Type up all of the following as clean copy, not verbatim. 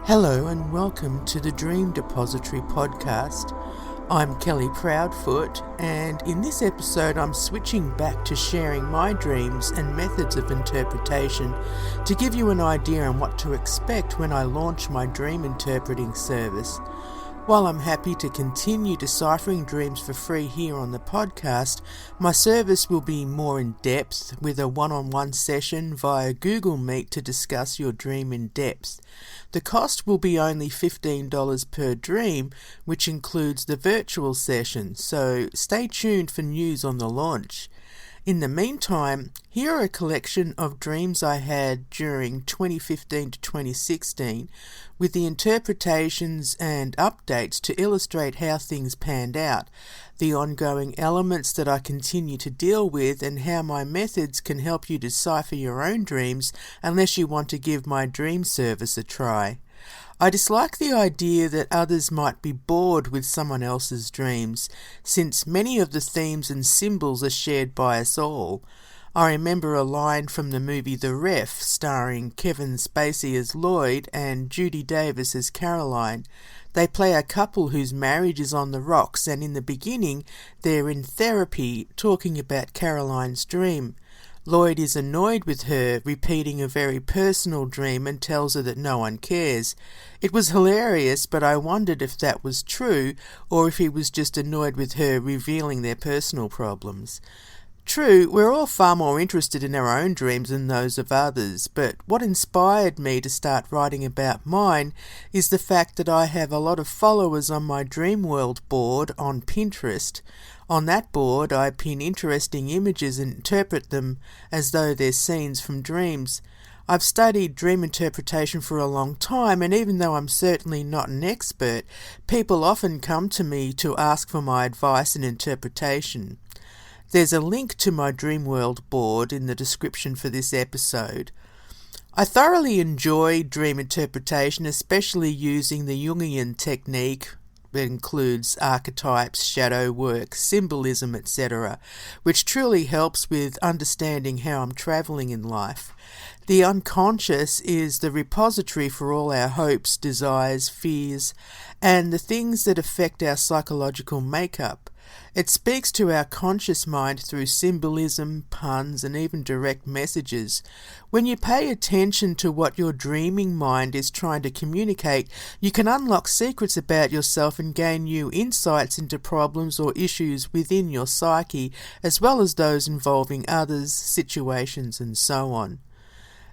Hello and welcome to the Dream Depository podcast. I'm Kelly Proudfoot, and in this episode I'm switching back to sharing my dreams and methods of interpretation to give you an idea on what to expect when I launch my dream interpreting service. While I'm happy to continue deciphering dreams for free here on the podcast, my service will be more in depth with a one-on-one session via Google Meet to discuss your dream in depth. The cost will be only $15 per dream, which includes the virtual session, so stay tuned for news on the launch. In the meantime, here are a collection of dreams I had during 2015 to 2016 with the interpretations and updates to illustrate how things panned out, the ongoing elements that I continue to deal with, and how my methods can help you decipher your own dreams unless you want to give my dream service a try. I dislike the idea that others might be bored with someone else's dreams, since many of the themes and symbols are shared by us all. I remember a line from the movie The Ref, starring Kevin Spacey as Lloyd and Judy Davis as Caroline. They play a couple whose marriage is on the rocks, and in the beginning they're in therapy talking about Caroline's dream. Lloyd is annoyed with her, repeating a very personal dream, and tells her that no one cares. It was hilarious, but I wondered if that was true, or if he was just annoyed with her revealing their personal problems. True, we're all far more interested in our own dreams than those of others, but what inspired me to start writing about mine is the fact that I have a lot of followers on my Dream World board on Pinterest. On that board, I pin interesting images and interpret them as though they're scenes from dreams. I've studied dream interpretation for a long time, and even though I'm certainly not an expert, people often come to me to ask for my advice and interpretation. There's a link to my Dream World board in the description for this episode. I thoroughly enjoy dream interpretation, especially using the Jungian technique that includes archetypes, shadow work, symbolism, etc., which truly helps with understanding how I'm travelling in life. The unconscious is the repository for all our hopes, desires, fears, and the things that affect our psychological makeup. It speaks to our conscious mind through symbolism, puns, and even direct messages. When you pay attention to what your dreaming mind is trying to communicate, you can unlock secrets about yourself and gain new insights into problems or issues within your psyche, as well as those involving others, situations, and so on.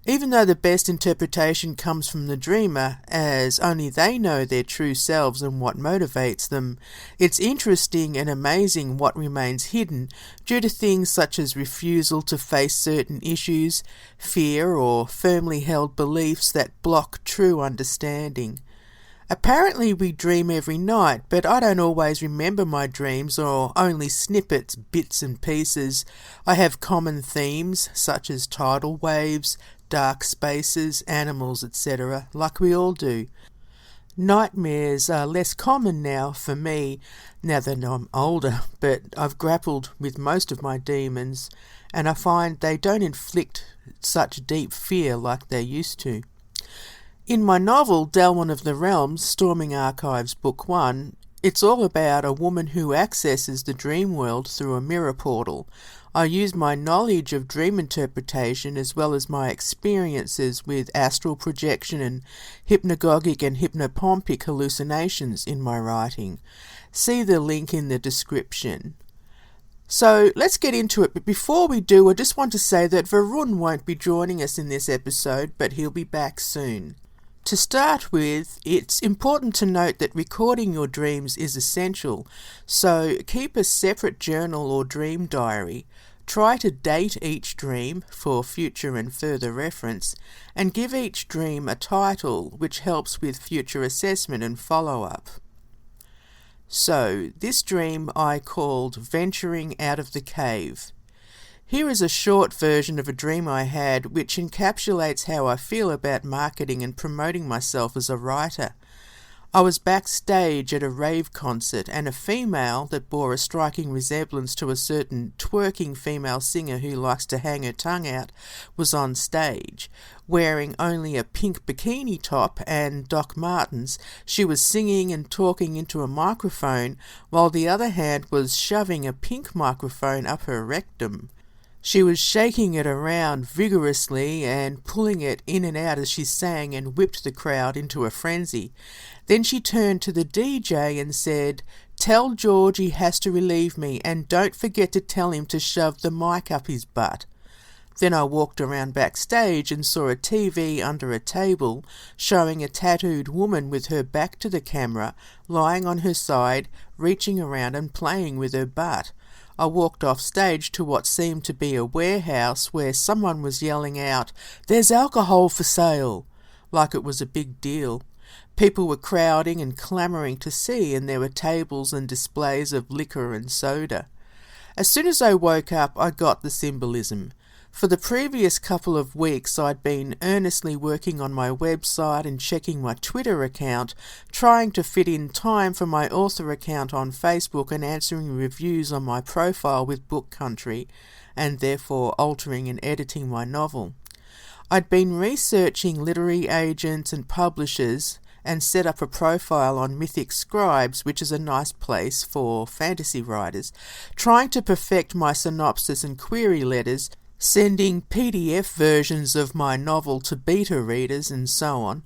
Even though the best interpretation comes from the dreamer, as only they know their true selves and what motivates them, it's interesting and amazing what remains hidden due to things such as refusal to face certain issues, fear, or firmly held beliefs that block true understanding. Apparently we dream every night, but I don't always remember my dreams, or only snippets, bits and pieces. I have common themes such as tidal waves, dark spaces, animals, etc., like we all do. Nightmares are less common now for me, now that I'm older, but I've grappled with most of my demons, and I find they don't inflict such deep fear like they used to. In my novel, Delwyn of the Realms, Storming Archives Book 1, it's all about a woman who accesses the dream world through a mirror portal. I use my knowledge of dream interpretation as well as my experiences with astral projection and hypnagogic and hypnopompic hallucinations in my writing. See the link in the description. So let's get into it, but before we do, I just want to say that Varun won't be joining us in this episode, but he'll be back soon. To start with, it's important to note that recording your dreams is essential, so keep a separate journal or dream diary. Try to date each dream for future and further reference, and give each dream a title, which helps with future assessment and follow-up. So, this dream I called Venturing Out of the Cave. Here is a short version of a dream I had which encapsulates how I feel about marketing and promoting myself as a writer. I was backstage at a rave concert, and a female that bore a striking resemblance to a certain twerking female singer who likes to hang her tongue out was on stage. Wearing only a pink bikini top and Doc Martens, she was singing and talking into a microphone, while the other hand was shoving a pink microphone up her rectum. She was shaking it around vigorously and pulling it in and out as she sang and whipped the crowd into a frenzy. Then she turned to the DJ and said, "Tell George he has to relieve me, and don't forget to tell him to shove the mic up his butt." Then I walked around backstage and saw a TV under a table showing a tattooed woman with her back to the camera, lying on her side, reaching around and playing with her butt. I walked off stage to what seemed to be a warehouse where someone was yelling out, "There's alcohol for sale," like it was a big deal. People were crowding and clamouring to see, and there were tables and displays of liquor and soda. As soon as I woke up, I got the symbolism. For the previous couple of weeks, I'd been earnestly working on my website and checking my Twitter account, trying to fit in time for my author account on Facebook and answering reviews on my profile with Book Country, and therefore altering and editing my novel. I'd been researching literary agents and publishers and set up a profile on Mythic Scribes, which is a nice place for fantasy writers, trying to perfect my synopsis and query letters, sending PDF versions of my novel to beta readers and so on.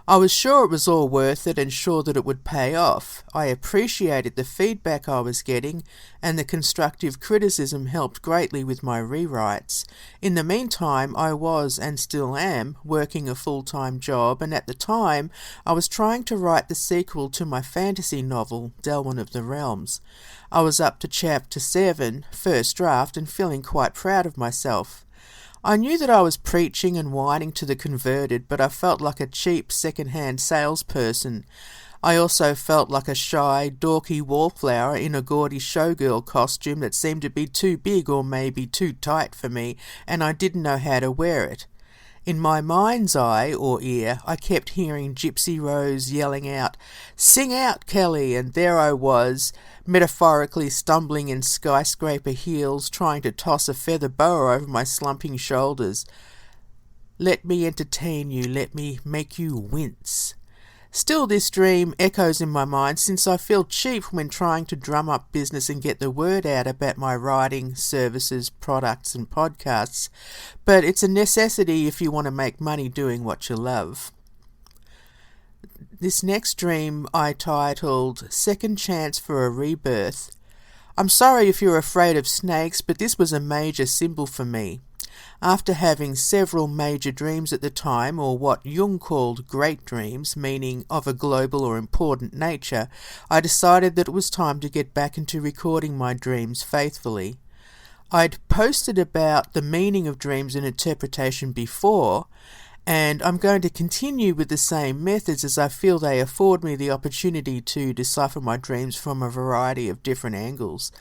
I was sure it was all worth it and sure that it would pay off. I appreciated the feedback I was getting, and the constructive criticism helped greatly with my rewrites. In the meantime, I was, and still am, working a full-time job, and at the time I was trying to write the sequel to my fantasy novel, Delwyn of the Realms. I was up to Chapter 7, first draft, and feeling quite proud of myself. I knew that I was preaching and whining to the converted, but I felt like a cheap second-hand salesperson. I also felt like a shy, dorky wallflower in a gaudy showgirl costume that seemed to be too big or maybe too tight for me, and I didn't know how to wear it. In my mind's eye, or ear, I kept hearing Gypsy Rose yelling out, "Sing out, Kelly," and there I was, metaphorically stumbling in skyscraper heels, trying to toss a feather boa over my slumping shoulders. Let me entertain you, let me make you wince. Still, this dream echoes in my mind, since I feel cheap when trying to drum up business and get the word out about my writing, services, products and podcasts, but it's a necessity if you want to make money doing what you love. This next dream I titled Second Chance for a Rebirth. I'm sorry if you're afraid of snakes, but this was a major symbol for me. After having several major dreams at the time, or what Jung called great dreams, meaning of a global or important nature, I decided that it was time to get back into recording my dreams faithfully. I'd posted about the meaning of dreams and interpretation before, and I'm going to continue with the same methods as I feel they afford me the opportunity to decipher my dreams from a variety of different angles.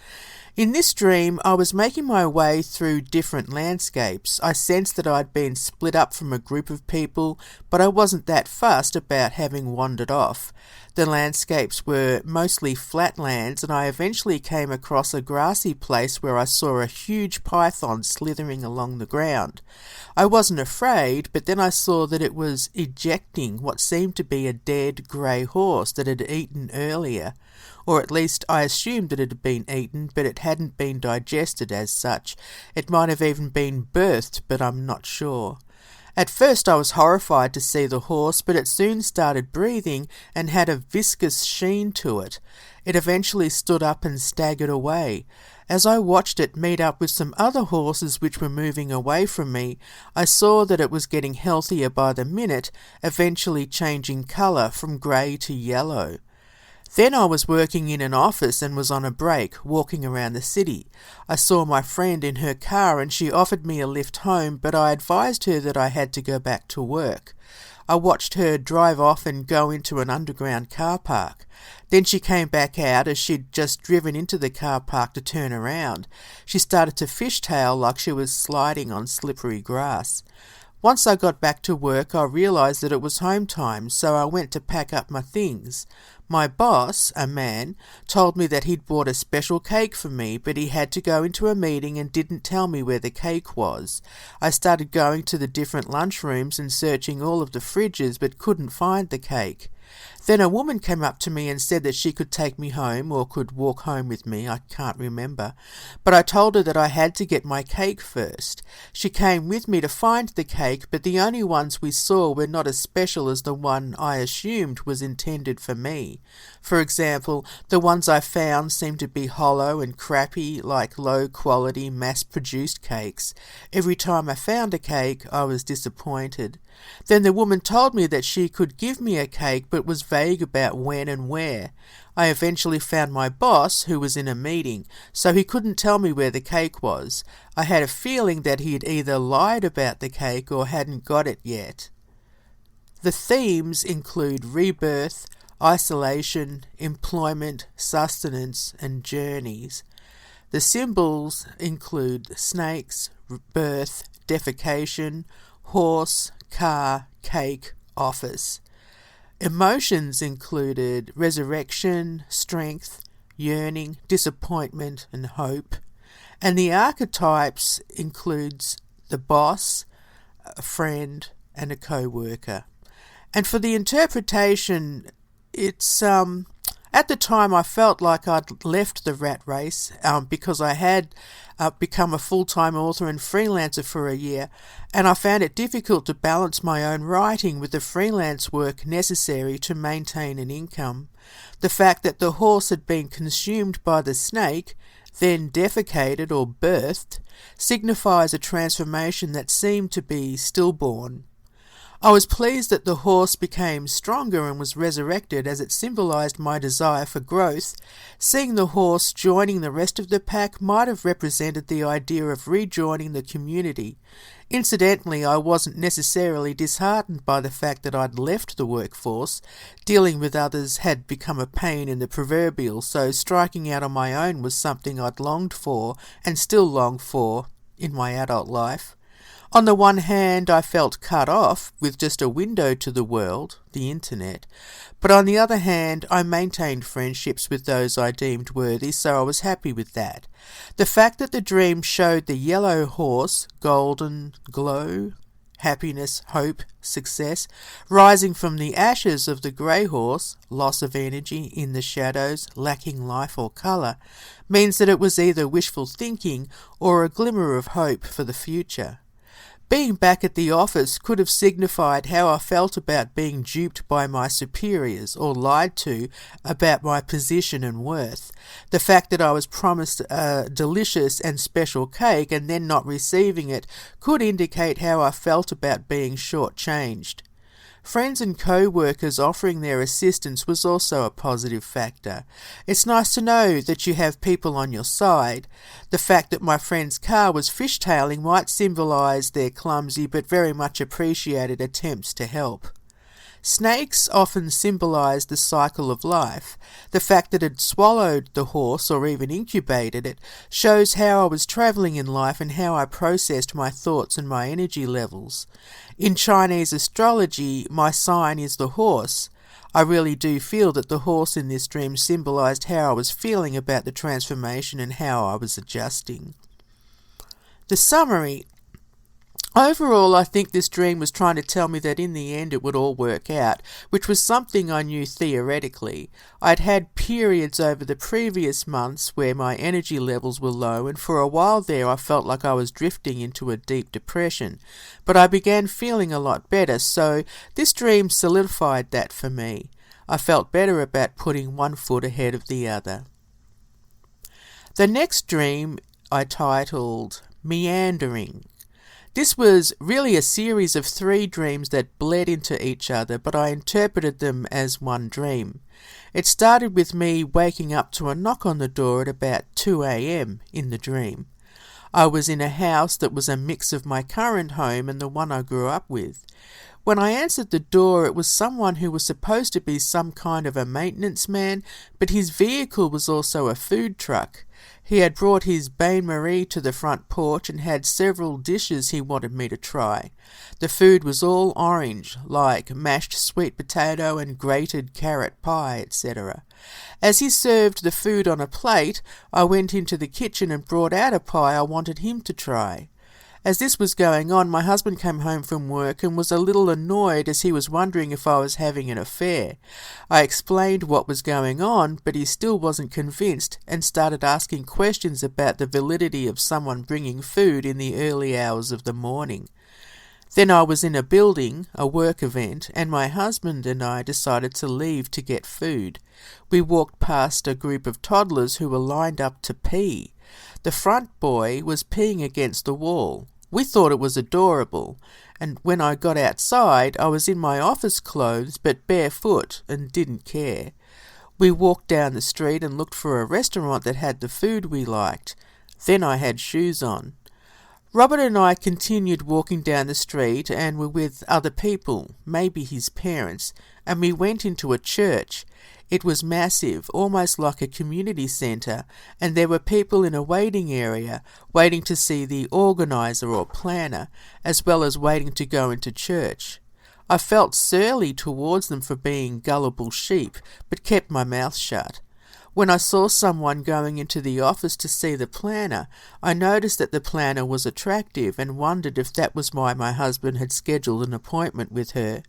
In this dream, I was making my way through different landscapes. I sensed that I'd been split up from a group of people, but I wasn't that fussed about having wandered off. The landscapes were mostly flatlands, and I eventually came across a grassy place where I saw a huge python slithering along the ground. I wasn't afraid, but then I saw that it was ejecting what seemed to be a dead grey horse that had eaten earlier. Or at least I assumed that it had been eaten, but it hadn't been digested as such. It might have even been birthed, but I'm not sure. At first I was horrified to see the horse, but it soon started breathing and had a viscous sheen to it. It eventually stood up and staggered away. As I watched it meet up with some other horses which were moving away from me, I saw that it was getting healthier by the minute, eventually changing colour from grey to yellow. Then I was working in an office and was on a break, walking around the city. I saw my friend in her car and she offered me a lift home, but I advised her that I had to go back to work. I watched her drive off and go into an underground car park. Then she came back out as she'd just driven into the car park to turn around. She started to fishtail like she was sliding on slippery grass. Once I got back to work, I realised that it was home time, so I went to pack up my things. My boss, a man, told me that he'd bought a special cake for me, but he had to go into a meeting and didn't tell me where the cake was. I started going to the different lunchrooms and searching all of the fridges, but couldn't find the cake. Then a woman came up to me and said that she could take me home or could walk home with me, I can't remember. But I told her that I had to get my cake first. She came with me to find the cake, but the only ones we saw were not as special as the one I assumed was intended for me. For example, the ones I found seemed to be hollow and crappy, like low-quality, mass-produced cakes. Every time I found a cake, I was disappointed. Then the woman told me that she could give me a cake but was vague about when and where. I eventually found my boss, who was in a meeting, so he couldn't tell me where the cake was. I had a feeling that he had either lied about the cake or hadn't got it yet. The themes include rebirth, isolation, employment, sustenance, and journeys. The symbols include snakes, birth, defecation, horse, car, cake, office. Emotions included resurrection, strength, yearning, disappointment, and hope. And the archetypes includes the boss, a friend, and a co-worker. And for the interpretation, it's at the time I felt like I'd left the rat race because I had become a full-time author and freelancer for a year, and I found it difficult to balance my own writing with the freelance work necessary to maintain an income. The fact that the horse had been consumed by the snake, then defecated or birthed, signifies a transformation that seemed to be stillborn. I was pleased that the horse became stronger and was resurrected, as it symbolised my desire for growth. Seeing the horse joining the rest of the pack might have represented the idea of rejoining the community. Incidentally, I wasn't necessarily disheartened by the fact that I'd left the workforce. Dealing with others had become a pain in the proverbial, so striking out on my own was something I'd longed for, and still long for, in my adult life. On the one hand, I felt cut off with just a window to the world, the internet, but on the other hand, I maintained friendships with those I deemed worthy, so I was happy with that. The fact that the dream showed the yellow horse, golden glow, happiness, hope, success, rising from the ashes of the grey horse, loss of energy, in the shadows, lacking life or colour, means that it was either wishful thinking or a glimmer of hope for the future. Being back at the office could have signified how I felt about being duped by my superiors or lied to about my position and worth. The fact that I was promised a delicious and special cake and then not receiving it could indicate how I felt about being shortchanged. Friends and co-workers offering their assistance was also a positive factor. It's nice to know that you have people on your side. The fact that my friend's car was fishtailing might symbolise their clumsy but very much appreciated attempts to help. Snakes often symbolise the cycle of life. The fact that it swallowed the horse or even incubated it shows how I was travelling in life and how I processed my thoughts and my energy levels. In Chinese astrology, my sign is the horse. I really do feel that the horse in this dream symbolised how I was feeling about the transformation and how I was adjusting. The summary. Overall, I think this dream was trying to tell me that in the end it would all work out, which was something I knew theoretically. I'd had periods over the previous months where my energy levels were low, and for a while there I felt like I was drifting into a deep depression. But I began feeling a lot better, so this dream solidified that for me. I felt better about putting one foot ahead of the other. The next dream I titled Meandering. This was really a series of 3 dreams that bled into each other, but I interpreted them as one dream. It started with me waking up to a knock on the door at about 2 a.m. in the dream. I was in a house that was a mix of my current home and the one I grew up with. When I answered the door, it was someone who was supposed to be some kind of a maintenance man, but his vehicle was also a food truck. He had brought his bain-marie to the front porch and had several dishes he wanted me to try. The food was all orange, like mashed sweet potato and grated carrot pie, etc. As he served the food on a plate, I went into the kitchen and brought out a pie I wanted him to try. As this was going on, my husband came home from work and was a little annoyed as he was wondering if I was having an affair. I explained what was going on, but he still wasn't convinced and started asking questions about the validity of someone bringing food in the early hours of the morning. Then I was in a building, a work event, and my husband and I decided to leave to get food. We walked past a group of toddlers who were lined up to pee. The front boy was peeing against the wall. We thought it was adorable, and when I got outside, I was in my office clothes but barefoot and didn't care. We walked down the street and looked for a restaurant that had the food we liked. Then I had shoes on. Robert and I continued walking down the street and were with other people, maybe his parents, and we went into a church. It was massive, almost like a community centre, and there were people in a waiting area, waiting to see the organiser or planner, as well as waiting to go into church. I felt surly towards them for being gullible sheep, but kept my mouth shut. When I saw someone going into the office to see the planner, I noticed that the planner was attractive and wondered if that was why my husband had scheduled an appointment with her.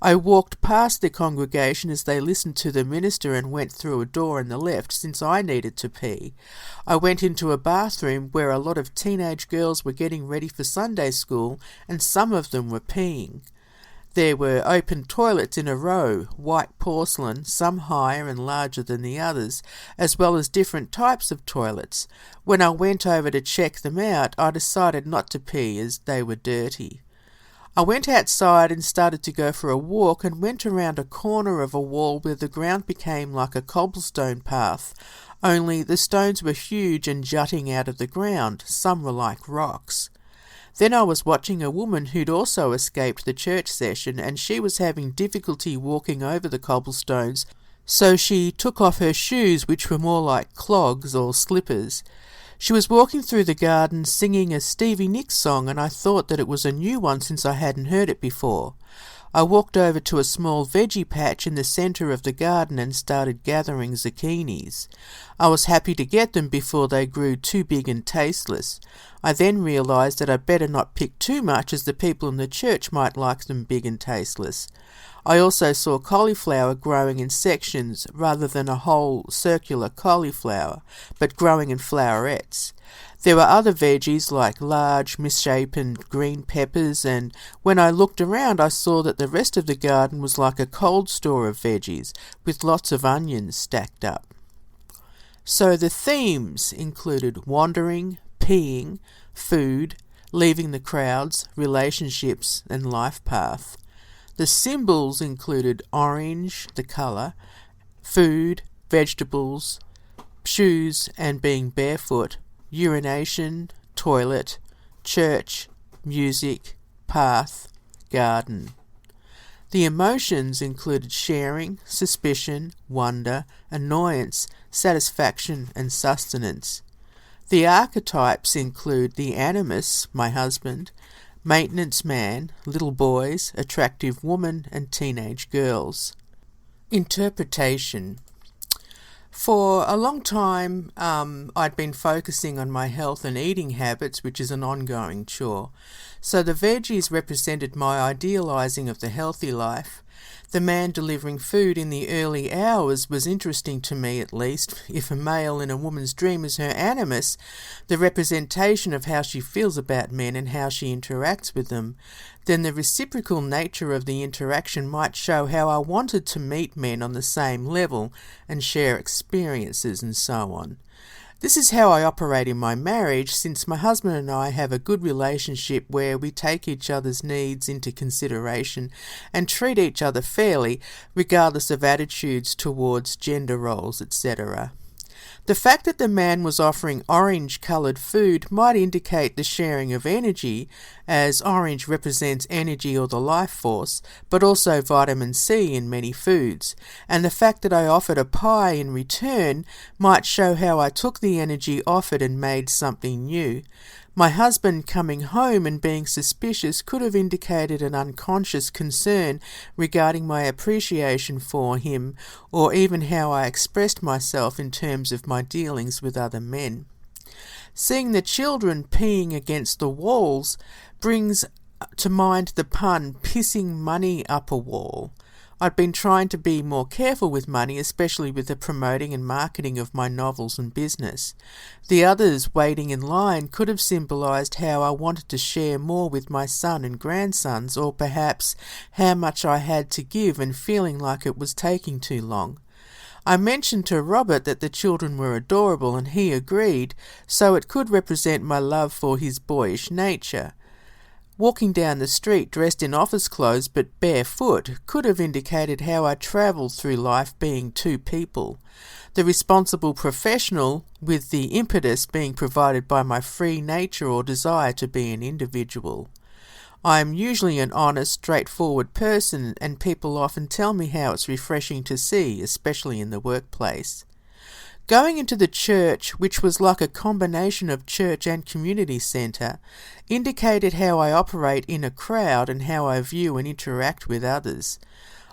I walked past the congregation as they listened to the minister and went through a door on the left since I needed to pee. I went into a bathroom where a lot of teenage girls were getting ready for Sunday school and some of them were peeing. There were open toilets in a row, white porcelain, some higher and larger than the others, as well as different types of toilets. When I went over to check them out, I decided not to pee as they were dirty. I went outside and started to go for a walk and went around a corner of a wall where the ground became like a cobblestone path, only the stones were huge and jutting out of the ground, some were like rocks. Then I was watching a woman who'd also escaped the church session and she was having difficulty walking over the cobblestones, so she took off her shoes, which were more like clogs or slippers. She was walking through the garden singing a Stevie Nicks song and I thought that it was a new one since I hadn't heard it before. I walked over to a small veggie patch in the centre of the garden and started gathering zucchinis. I was happy to get them before they grew too big and tasteless. I then realised that I'd better not pick too much as the people in the church might like them big and tasteless. I also saw cauliflower growing in sections rather than a whole circular cauliflower, but growing in flowerets. There were other veggies like large, misshapen green peppers, and when I looked around I saw that the rest of the garden was like a cold store of veggies, with lots of onions stacked up. So the themes included wandering, peeing, food, leaving the crowds, relationships, and life path. The symbols included orange, the colour, food, vegetables, shoes and being barefoot, urination, toilet, church, music, path, garden. The emotions included sharing, suspicion, wonder, annoyance, satisfaction and sustenance. The archetypes include the animus, my husband, maintenance man, little boys, attractive woman and teenage girls. Interpretation. For a long time, I'd been focusing on my health and eating habits, which is an ongoing chore. So the veggies represented my idealising of the healthy life. The man delivering food in the early hours was interesting to me, at least. If a male in a woman's dream is her animus, the representation of how she feels about men and how she interacts with them, then the reciprocal nature of the interaction might show how I wanted to meet men on the same level and share experiences and so on. This is how I operate in my marriage, since my husband and I have a good relationship where we take each other's needs into consideration and treat each other fairly, regardless of attitudes towards gender roles, etc. The fact that the man was offering orange-coloured food might indicate the sharing of energy, as orange represents energy or the life force, but also vitamin C in many foods, and the fact that I offered a pie in return might show how I took the energy offered and made something new. My husband coming home and being suspicious could have indicated an unconscious concern regarding my appreciation for him, or even how I expressed myself in terms of my dealings with other men. Seeing the children peeing against the walls brings to mind the pun pissing money up a wall. I'd been trying to be more careful with money, especially with the promoting and marketing of my novels and business. The others waiting in line could have symbolised how I wanted to share more with my son and grandsons, or perhaps how much I had to give and feeling like it was taking too long. I mentioned to Robert that the children were adorable and he agreed, so it could represent my love for his boyish nature. Walking down the street dressed in office clothes but barefoot could have indicated how I travelled through life being two people. The responsible professional, with the impetus being provided by my free nature or desire to be an individual. I am usually an honest, straightforward person, and people often tell me how it's refreshing to see, especially in the workplace. Going into the church, which was like a combination of church and community centre, indicated how I operate in a crowd and how I view and interact with others.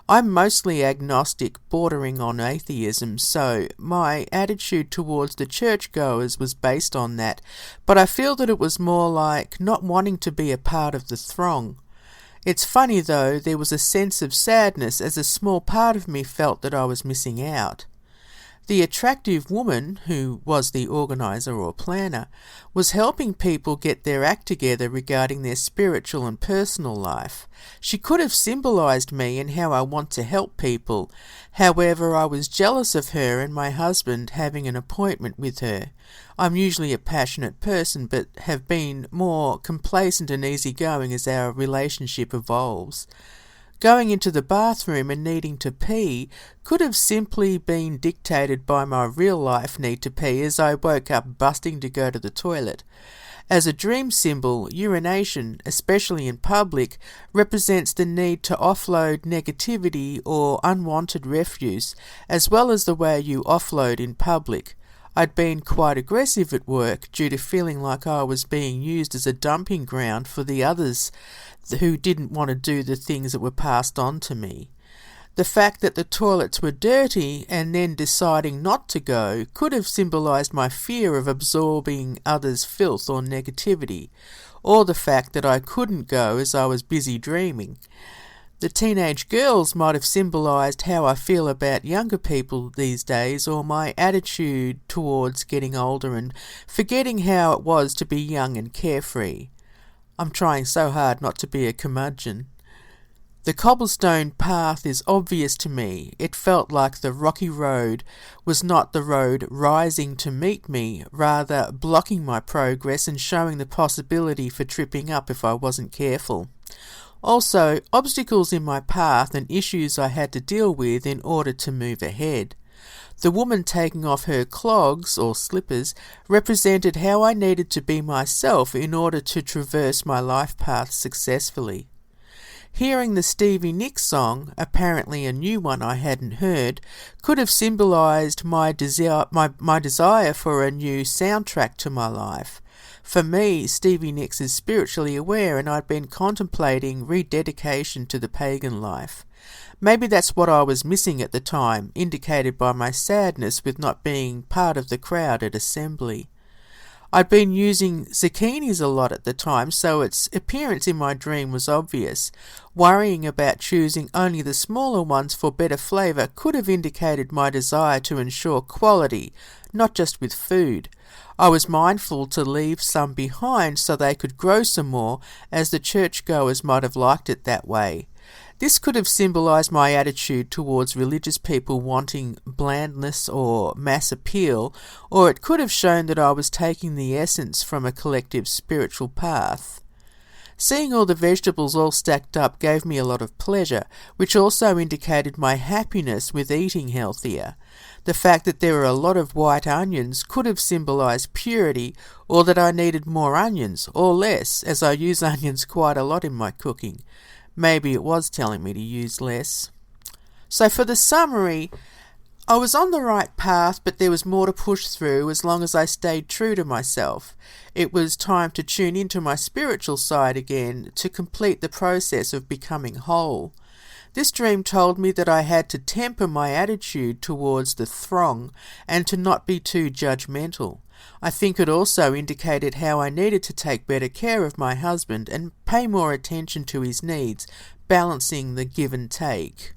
I'm mostly agnostic, bordering on atheism, so my attitude towards the churchgoers was based on that, but I feel that it was more like not wanting to be a part of the throng. It's funny though, there was a sense of sadness as a small part of me felt that I was missing out. The attractive woman, who was the organiser or planner, was helping people get their act together regarding their spiritual and personal life. She could have symbolised me and how I want to help people. However, I was jealous of her and my husband having an appointment with her. I'm usually a passionate person, but have been more complacent and easygoing as our relationship evolves. Going into the bathroom and needing to pee could have simply been dictated by my real-life need to pee, as I woke up busting to go to the toilet. As a dream symbol, urination, especially in public, represents the need to offload negativity or unwanted refuse, as well as the way you offload in public. I'd been quite aggressive at work due to feeling like I was being used as a dumping ground for the others who didn't want to do the things that were passed on to me. The fact that the toilets were dirty and then deciding not to go could have symbolised my fear of absorbing others' filth or negativity, or the fact that I couldn't go as I was busy dreaming. The teenage girls might have symbolised how I feel about younger people these days, or my attitude towards getting older and forgetting how it was to be young and carefree. I'm trying so hard not to be a curmudgeon. The cobblestone path is obvious to me. It felt like the rocky road was not the road rising to meet me, rather blocking my progress and showing the possibility for tripping up if I wasn't careful. Also, obstacles in my path and issues I had to deal with in order to move ahead. The woman taking off her clogs, or slippers, represented how I needed to be myself in order to traverse my life path successfully. Hearing the Stevie Nicks song, apparently a new one I hadn't heard, could have symbolised my desire for a new soundtrack to my life. For me, Stevie Nicks is spiritually aware, and I'd been contemplating rededication to the pagan life. Maybe that's what I was missing at the time, indicated by my sadness with not being part of the crowd at assembly. I'd been using zucchinis a lot at the time, so its appearance in my dream was obvious. Worrying about choosing only the smaller ones for better flavour could have indicated my desire to ensure quality, not just with food. I was mindful to leave some behind so they could grow some more, as the churchgoers might have liked it that way. This could have symbolised my attitude towards religious people wanting blandness or mass appeal, or it could have shown that I was taking the essence from a collective spiritual path. Seeing all the vegetables all stacked up gave me a lot of pleasure, which also indicated my happiness with eating healthier. The fact that there were a lot of white onions could have symbolised purity, or that I needed more onions, or less, as I use onions quite a lot in my cooking. Maybe it was telling me to use less. So for the summary, I was on the right path, but there was more to push through as long as I stayed true to myself. It was time to tune into my spiritual side again to complete the process of becoming whole. This dream told me that I had to temper my attitude towards the throng and to not be too judgmental. I think it also indicated how I needed to take better care of my husband and pay more attention to his needs, balancing the give and take.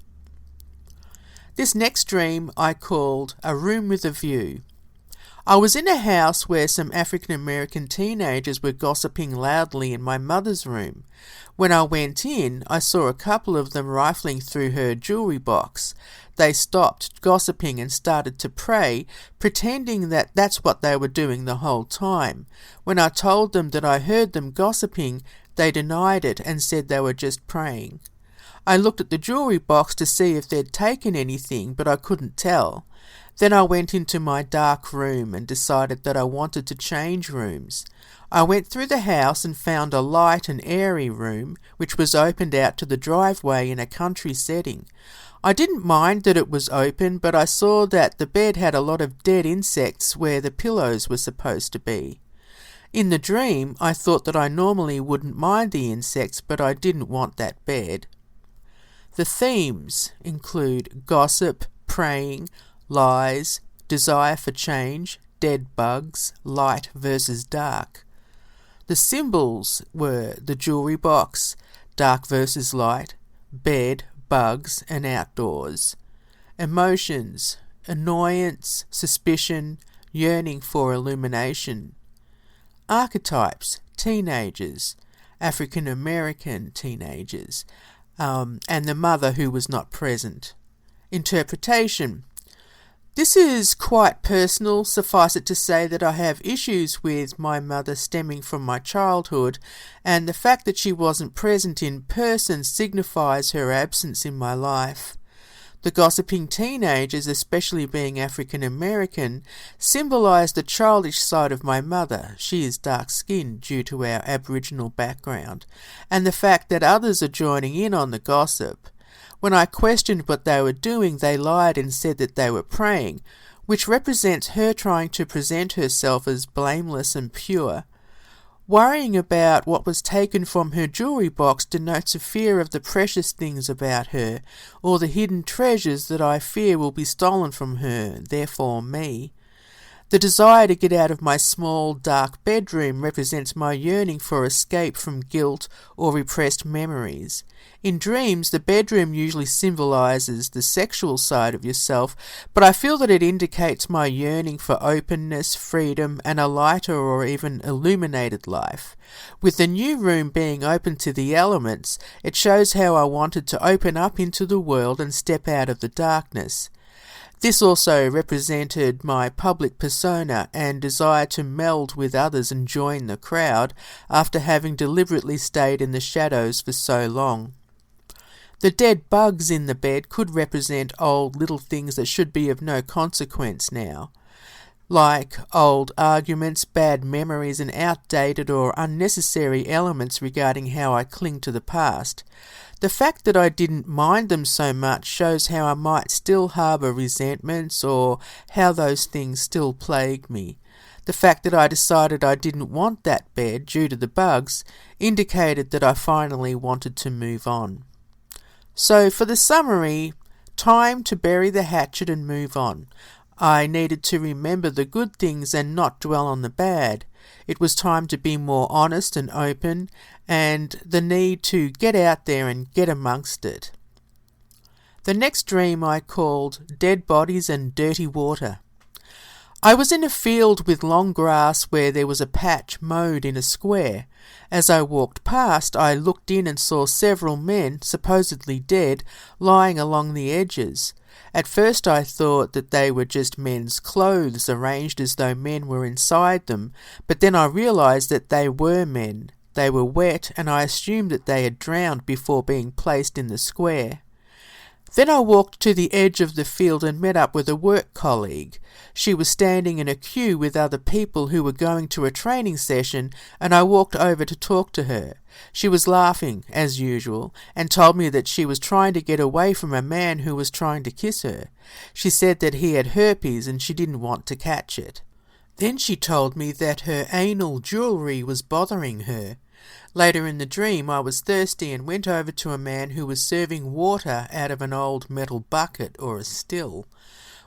This next dream I called A Room with a View. I was in a house where some African American teenagers were gossiping loudly in my mother's room. When I went in, I saw a couple of them rifling through her jewellery box. They stopped gossiping and started to pray, pretending that that's what they were doing the whole time. When I told them that I heard them gossiping, they denied it and said they were just praying. I looked at the jewellery box to see if they'd taken anything, but I couldn't tell. Then I went into my dark room and decided that I wanted to change rooms. I went through the house and found a light and airy room, which was opened out to the driveway in a country setting. I didn't mind that it was open, but I saw that the bed had a lot of dead insects where the pillows were supposed to be. In the dream, I thought that I normally wouldn't mind the insects, but I didn't want that bed. The themes include gossip, praying, lies, desire for change, dead bugs, light versus dark. The symbols were the jewellery box, dark versus light, bed, bugs, and outdoors. Emotions, annoyance, suspicion, yearning for illumination. Archetypes, teenagers, African American teenagers, and the mother who was not present. Interpretation. This is quite personal. Suffice it to say that I have issues with my mother stemming from my childhood, and the fact that she wasn't present in person signifies her absence in my life. The gossiping teenagers, especially being African American, symbolise the childish side of my mother. She is dark-skinned due to our Aboriginal background, and the fact that others are joining in on the gossip. When I questioned what they were doing, they lied and said that they were praying, which represents her trying to present herself as blameless and pure. Worrying about what was taken from her jewellery box denotes a fear of the precious things about her, or the hidden treasures that I fear will be stolen from her, therefore me. The desire to get out of my small, dark bedroom represents my yearning for escape from guilt or repressed memories. In dreams, the bedroom usually symbolises the sexual side of yourself, but I feel that it indicates my yearning for openness, freedom, and a lighter or even illuminated life. With the new room being open to the elements, it shows how I wanted to open up into the world and step out of the darkness. This also represented my public persona and desire to meld with others and join the crowd after having deliberately stayed in the shadows for so long. The dead bugs in the bed could represent old little things that should be of no consequence now, like old arguments, bad memories, and outdated or unnecessary elements regarding how I cling to the past. The fact that I didn't mind them so much shows how I might still harbour resentments or how those things still plague me. The fact that I decided I didn't want that bed due to the bugs indicated that I finally wanted to move on. So for the summary, time to bury the hatchet and move on. I needed to remember the good things and not dwell on the bad. It was time to be more honest and open, and the need to get out there and get amongst it. The next dream I called Dead Bodies and Dirty Water. I was in a field with long grass where there was a patch mowed in a square. As I walked past, I looked in and saw several men, supposedly dead, lying along the edges. At first I thought that they were just men's clothes arranged as though men were inside them, but then I realised that they were men, They were wet, and I assumed that they had drowned before being placed in the square. Then I walked to the edge of the field and met up with a work colleague. She was standing in a queue with other people who were going to a training session, and I walked over to talk to her. She was laughing, as usual, and told me that she was trying to get away from a man who was trying to kiss her. She said that he had herpes and she didn't want to catch it. Then she told me that her anal jewellery was bothering her. Later in the dream, I was thirsty and went over to a man who was serving water out of an old metal bucket or a still.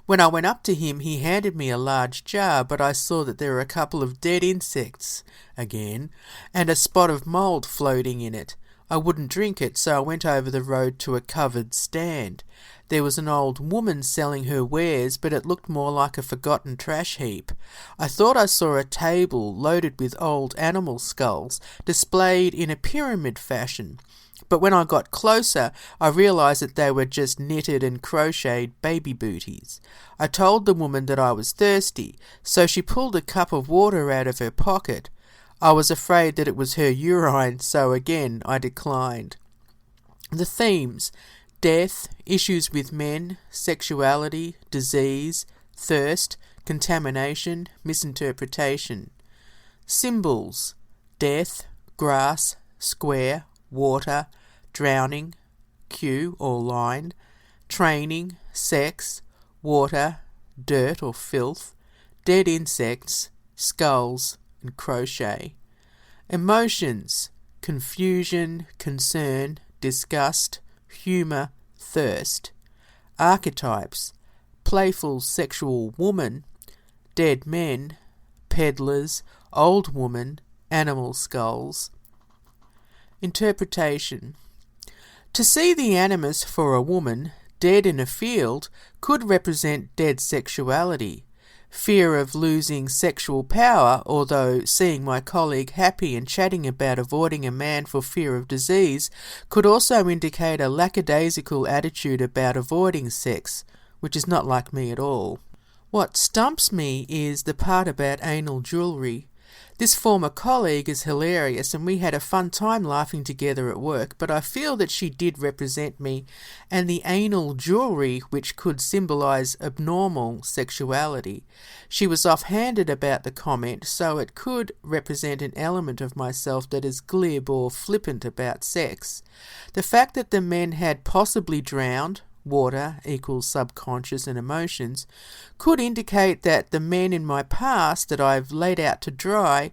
When I went up to him, he handed me a large jar, but I saw that there were a couple of dead insects, again, and a spot of mould floating in it. I wouldn't drink it, so I went over the road to a covered stand. There was an old woman selling her wares, but it looked more like a forgotten trash heap. I thought I saw a table loaded with old animal skulls, displayed in a pyramid fashion. But when I got closer, I realised that they were just knitted and crocheted baby booties. I told the woman that I was thirsty, so she pulled a cup of water out of her pocket. I was afraid that it was her urine, so again I declined. The themes: death, issues with men, sexuality, disease, thirst, contamination, misinterpretation. Symbols: death, grass, square, water, drowning, queue or line, training, sex, water, dirt or filth, dead insects, skulls, and crochet. Emotions: confusion, concern, disgust, humour, thirst. Archetypes: playful sexual woman, dead men, peddlers, old woman, animal skulls. Interpretation: to see the animus for a woman, dead in a field, could represent dead sexuality. Fear of losing sexual power, although seeing my colleague happy and chatting about avoiding a man for fear of disease could also indicate a lackadaisical attitude about avoiding sex, which is not like me at all. What stumps me is the part about anal jewellery. This former colleague is hilarious and we had a fun time laughing together at work, but I feel that she did represent me, and the anal jewellery, which could symbolise abnormal sexuality. She was offhanded about the comment, so it could represent an element of myself that is glib or flippant about sex. The fact that the men had possibly drowned, water equals subconscious and emotions, could indicate that the men in my past that I've laid out to dry,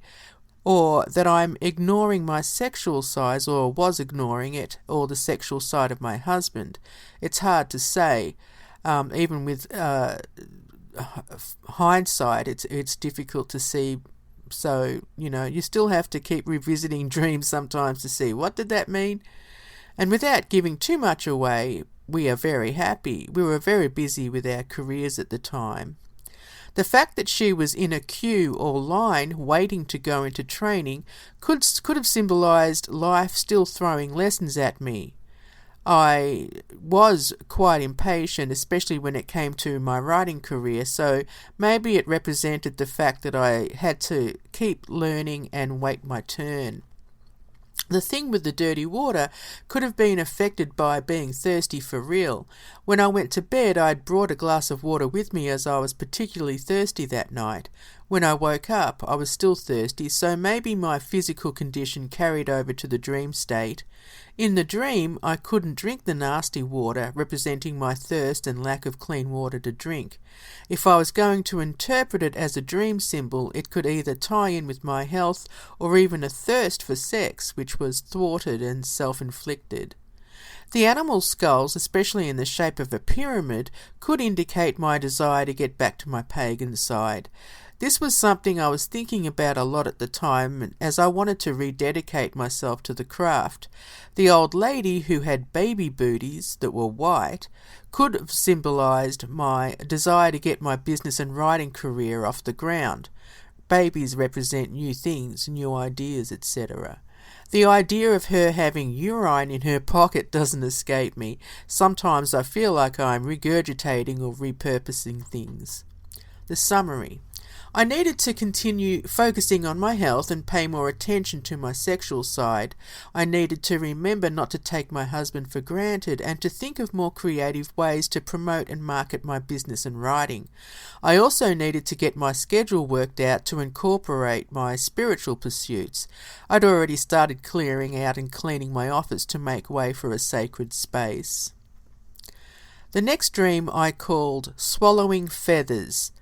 or that I'm ignoring my sexual side or was ignoring it, or the sexual side of my husband. It's hard to say. Even with hindsight, it's difficult to see. So, you still have to keep revisiting dreams sometimes to see what did that mean. And without giving too much away, we are very happy. We were very busy with our careers at the time. The fact that she was in a queue or line waiting to go into training could have symbolised life still throwing lessons at me. I was quite impatient, especially when it came to my writing career, so maybe it represented the fact that I had to keep learning and wait my turn. The thing with the dirty water could have been affected by being thirsty for real. When I went to bed, I'd brought a glass of water with me as I was particularly thirsty that night. When I woke up, I was still thirsty, so maybe my physical condition carried over to the dream state. In the dream, I couldn't drink the nasty water, representing my thirst and lack of clean water to drink. If I was going to interpret it as a dream symbol, it could either tie in with my health or even a thirst for sex, which was thwarted and self-inflicted. The animal skulls, especially in the shape of a pyramid, could indicate my desire to get back to my pagan side. This was something I was thinking about a lot at the time, as I wanted to rededicate myself to the craft. The old lady who had baby booties that were white could have symbolised my desire to get my business and writing career off the ground. Babies represent new things, new ideas, etc. The idea of her having urine in her pocket doesn't escape me. Sometimes I feel like I'm regurgitating or repurposing things. The summary. I needed to continue focusing on my health and pay more attention to my sexual side. I needed to remember not to take my husband for granted and to think of more creative ways to promote and market my business and writing. I also needed to get my schedule worked out to incorporate my spiritual pursuits. I'd already started clearing out and cleaning my office to make way for a sacred space. The next dream I called Swallowing Feathers.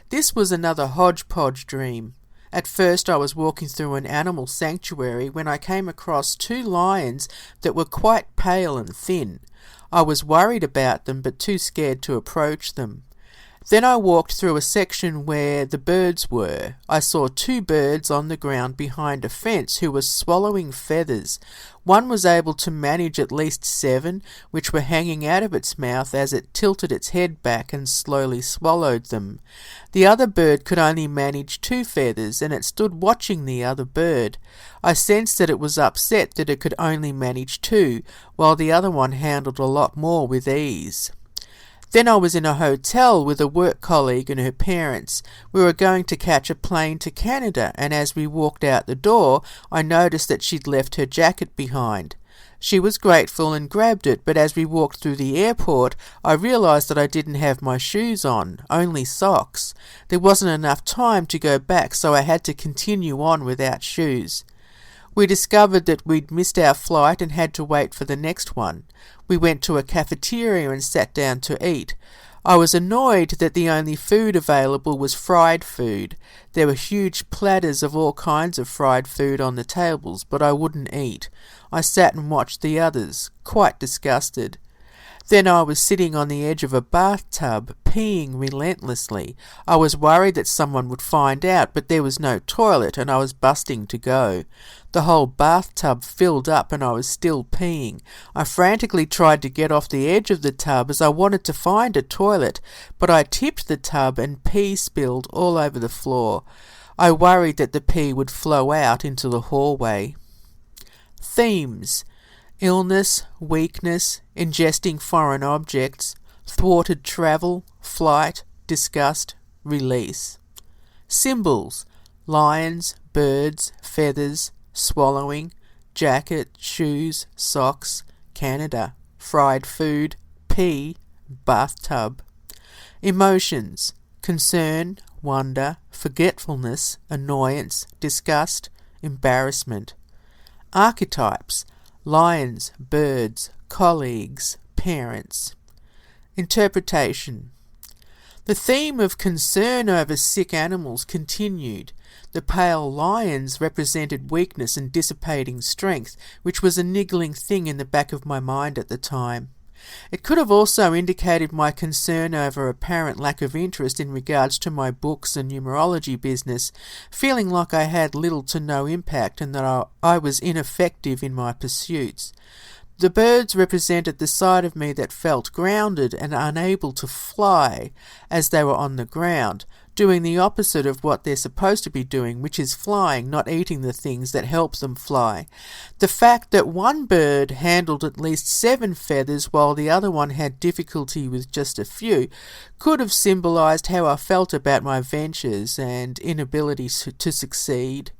This was another hodgepodge dream. At first I was walking through an animal sanctuary when I came across 2 lions that were quite pale and thin. I was worried about them but too scared to approach them. Then I walked through a section where the birds were. I saw 2 birds on the ground behind a fence who were swallowing feathers. One was able to manage at least 7, which were hanging out of its mouth as it tilted its head back and slowly swallowed them. The other bird could only manage 2 feathers, and it stood watching the other bird. I sensed that it was upset that it could only manage 2, while the other one handled a lot more with ease. Then I was in a hotel with a work colleague and her parents. We were going to catch a plane to Canada, and as we walked out the door, I noticed that she'd left her jacket behind. She was grateful and grabbed it, but as we walked through the airport, I realised that I didn't have my shoes on, only socks. There wasn't enough time to go back, so I had to continue on without shoes. We discovered that we'd missed our flight and had to wait for the next one. We went to a cafeteria and sat down to eat. I was annoyed that the only food available was fried food. There were huge platters of all kinds of fried food on the tables, but I wouldn't eat. I sat and watched the others, quite disgusted. Then I was sitting on the edge of a bathtub, peeing relentlessly. I was worried that someone would find out, but there was no toilet and I was busting to go. The whole bathtub filled up and I was still peeing. I frantically tried to get off the edge of the tub as I wanted to find a toilet, but I tipped the tub and pee spilled all over the floor. I worried that the pee would flow out into the hallway. Themes: illness, weakness, ingesting foreign objects, thwarted travel, flight, disgust, release. Symbols: lions, birds, feathers, swallowing, jacket, shoes, socks, Canada, fried food, pee, bathtub. Emotions: concern, wonder, forgetfulness, annoyance, disgust, embarrassment. Archetypes: lions, birds, colleagues, parents. Interpretation: the theme of concern over sick animals continued. The pale lions represented weakness and dissipating strength, which was a niggling thing in the back of my mind at the time. It could have also indicated my concern over apparent lack of interest in regards to my books and numerology business, feeling like I had little to no impact and that I was ineffective in my pursuits. The birds represented the side of me that felt grounded and unable to fly as they were on the ground, doing the opposite of what they're supposed to be doing, which is flying, not eating the things that help them fly. The fact that one bird handled at least 7 feathers while the other one had difficulty with just a few could have symbolized how I felt about my ventures and inability to succeed.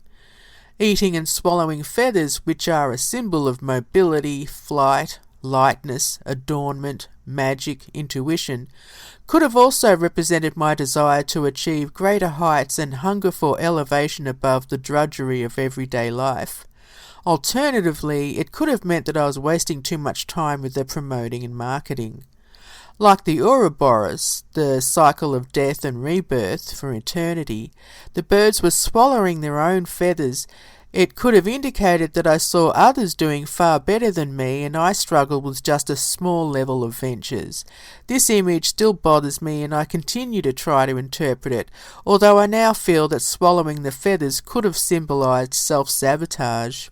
Eating and swallowing feathers, which are a symbol of mobility, flight, lightness, adornment, magic, intuition, could have also represented my desire to achieve greater heights and hunger for elevation above the drudgery of everyday life. Alternatively, it could have meant that I was wasting too much time with the promoting and marketing. Like the Ouroboros, the cycle of death and rebirth for eternity, the birds were swallowing their own feathers. It could have indicated that I saw others doing far better than me and I struggled with just a small level of ventures. This image still bothers me and I continue to try to interpret it, although I now feel that swallowing the feathers could have symbolized self-sabotage.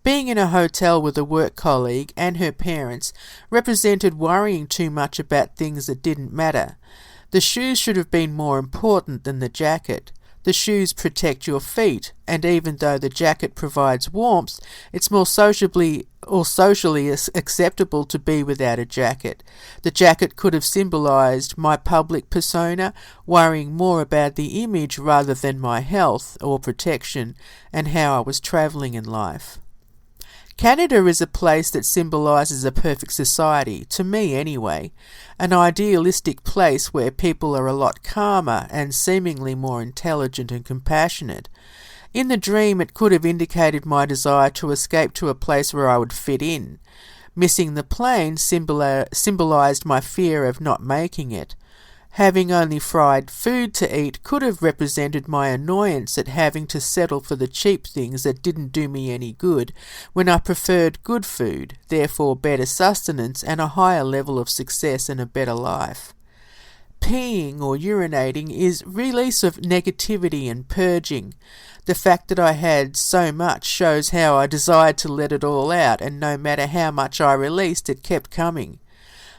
Being in a hotel with a work colleague and her parents represented worrying too much about things that didn't matter. The shoes should have been more important than the jacket. The shoes protect your feet, and even though the jacket provides warmth, it's more socially acceptable to be without a jacket. The jacket could have symbolised my public persona, worrying more about the image rather than my health or protection and how I was travelling in life. Canada is a place that symbolises a perfect society, to me anyway, an idealistic place where people are a lot calmer and seemingly more intelligent and compassionate. In the dream, it could have indicated my desire to escape to a place where I would fit in. Missing the plane symbolised my fear of not making it. Having only fried food to eat could have represented my annoyance at having to settle for the cheap things that didn't do me any good when I preferred good food, therefore better sustenance and a higher level of success and a better life. Peeing or urinating is release of negativity and purging. The fact that I had so much shows how I desired to let it all out, and no matter how much I released, it kept coming.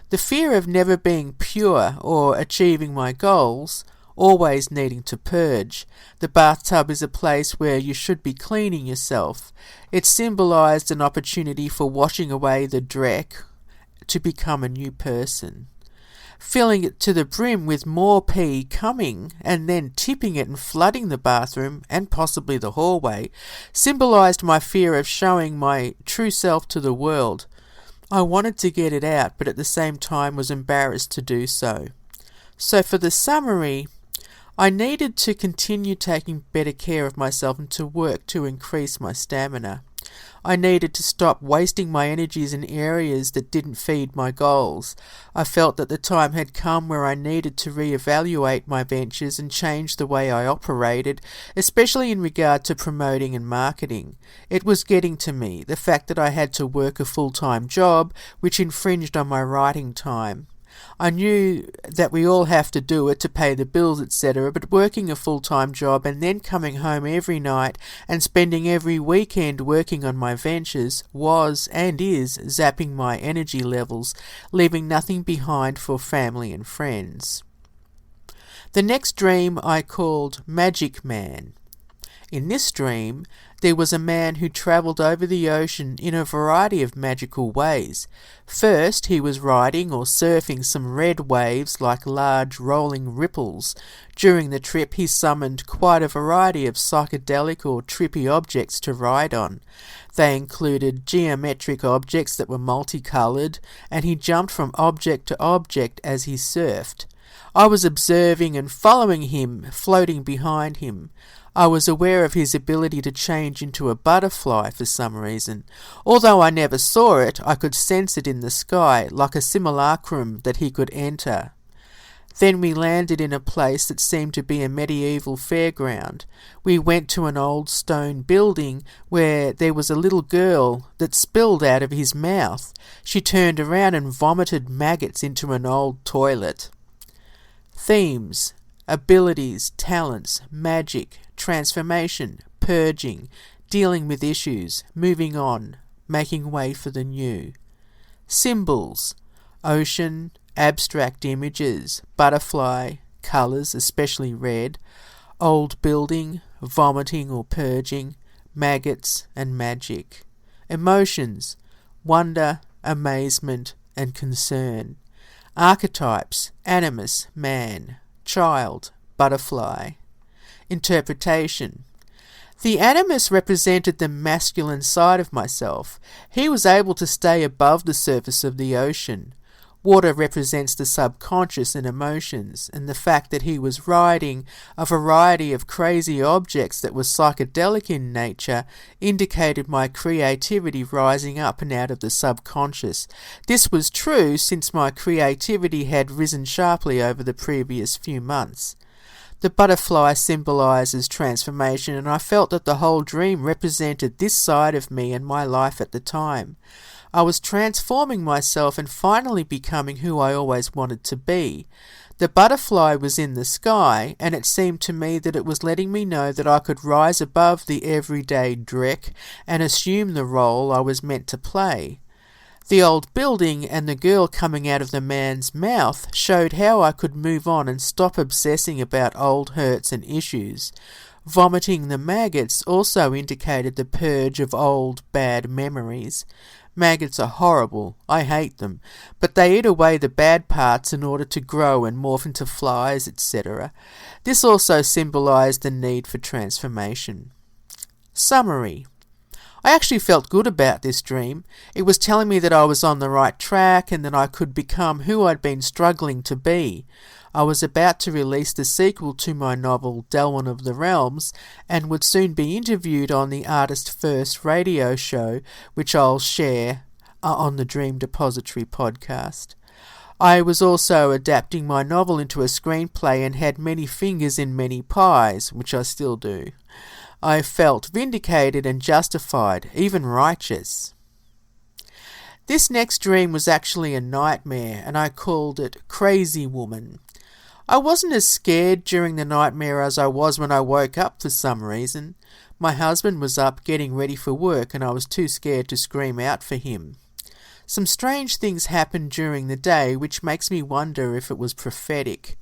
The fear of never being pure or achieving my goals, always needing to purge. The bathtub is a place where you should be cleaning yourself. It symbolised an opportunity for washing away the dreck to become a new person. Filling it to the brim with more pee coming and then tipping it and flooding the bathroom and possibly the hallway symbolised my fear of showing my true self to the world. I wanted to get it out, but at the same time was embarrassed to do so. So for the summary, I needed to continue taking better care of myself and to work to increase my stamina. I needed to stop wasting my energies in areas that didn't feed my goals. I felt that the time had come where I needed to reevaluate my ventures and change the way I operated, especially in regard to promoting and marketing. It was getting to me, the fact that I had to work a full-time job, which infringed on my writing time. I knew that we all have to do it to pay the bills, etc., but working a full-time job and then coming home every night and spending every weekend working on my ventures was and is zapping my energy levels, leaving nothing behind for family and friends. The next dream I called Magic Man. In this dream, there was a man who travelled over the ocean in a variety of magical ways. First, he was riding or surfing some red waves like large rolling ripples. During the trip, he summoned quite a variety of psychedelic or trippy objects to ride on. They included geometric objects that were multicoloured, and he jumped from object to object as he surfed. I was observing and following him, floating behind him. I was aware of his ability to change into a butterfly for some reason. Although I never saw it, I could sense it in the sky, like a simulacrum that he could enter. Then we landed in a place that seemed to be a medieval fairground. We went to an old stone building where there was a little girl that spilled out of his mouth. She turned around and vomited maggots into an old toilet. Themes: abilities, talents, magic, transformation, purging, dealing with issues, moving on, making way for the new. Symbols: ocean, abstract images, butterfly, colours, especially red, old building, vomiting or purging, maggots and magic. Emotions: wonder, amazement and concern. Archetypes: animus, man, child, butterfly. Interpretation: the animus represented the masculine side of myself. He was able to stay above the surface of the ocean. Water represents the subconscious and emotions, and the fact that he was riding a variety of crazy objects that were psychedelic in nature indicated my creativity rising up and out of the subconscious. This was true since my creativity had risen sharply over the previous few months. The butterfly symbolises transformation, and I felt that the whole dream represented this side of me and my life at the time. I was transforming myself and finally becoming who I always wanted to be. The butterfly was in the sky, and it seemed to me that it was letting me know that I could rise above the everyday dreck and assume the role I was meant to play. The old building and the girl coming out of the man's mouth showed how I could move on and stop obsessing about old hurts and issues. Vomiting the maggots also indicated the purge of old bad memories. Maggots are horrible, I hate them, but they eat away the bad parts in order to grow and morph into flies, etc. This also symbolised the need for transformation. Summary. I actually felt good about this dream. It was telling me that I was on the right track and that I could become who I'd been struggling to be. I was about to release the sequel to my novel Delwyn of the Realms and would soon be interviewed on the Artist First radio show, which I'll share on the Dream Depository podcast. I was also adapting my novel into a screenplay and had many fingers in many pies, which I still do. I felt vindicated and justified, even righteous. This next dream was actually a nightmare, and I called it Crazy Woman. I wasn't as scared during the nightmare as I was when I woke up for some reason. My husband was up getting ready for work, and I was too scared to scream out for him. Some strange things happened during the day, which makes me wonder if it was prophetic.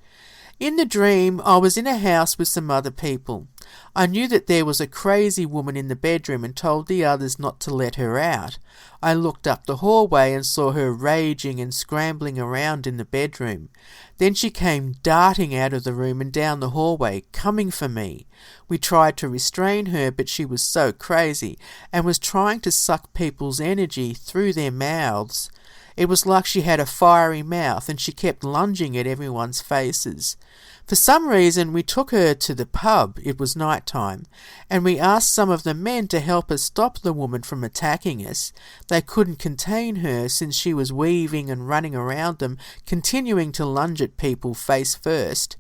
In the dream, I was in a house with some other people. I knew that there was a crazy woman in the bedroom and told the others not to let her out. I looked up the hallway and saw her raging and scrambling around in the bedroom. Then she came darting out of the room and down the hallway, coming for me. We tried to restrain her, but she was so crazy and was trying to suck people's energy through their mouths. It was like she had a fiery mouth and she kept lunging at everyone's faces. For some reason, we took her to the pub, it was night time, and we asked some of the men to help us stop the woman from attacking us. They couldn't contain her since she was weaving and running around them, continuing to lunge at people face first.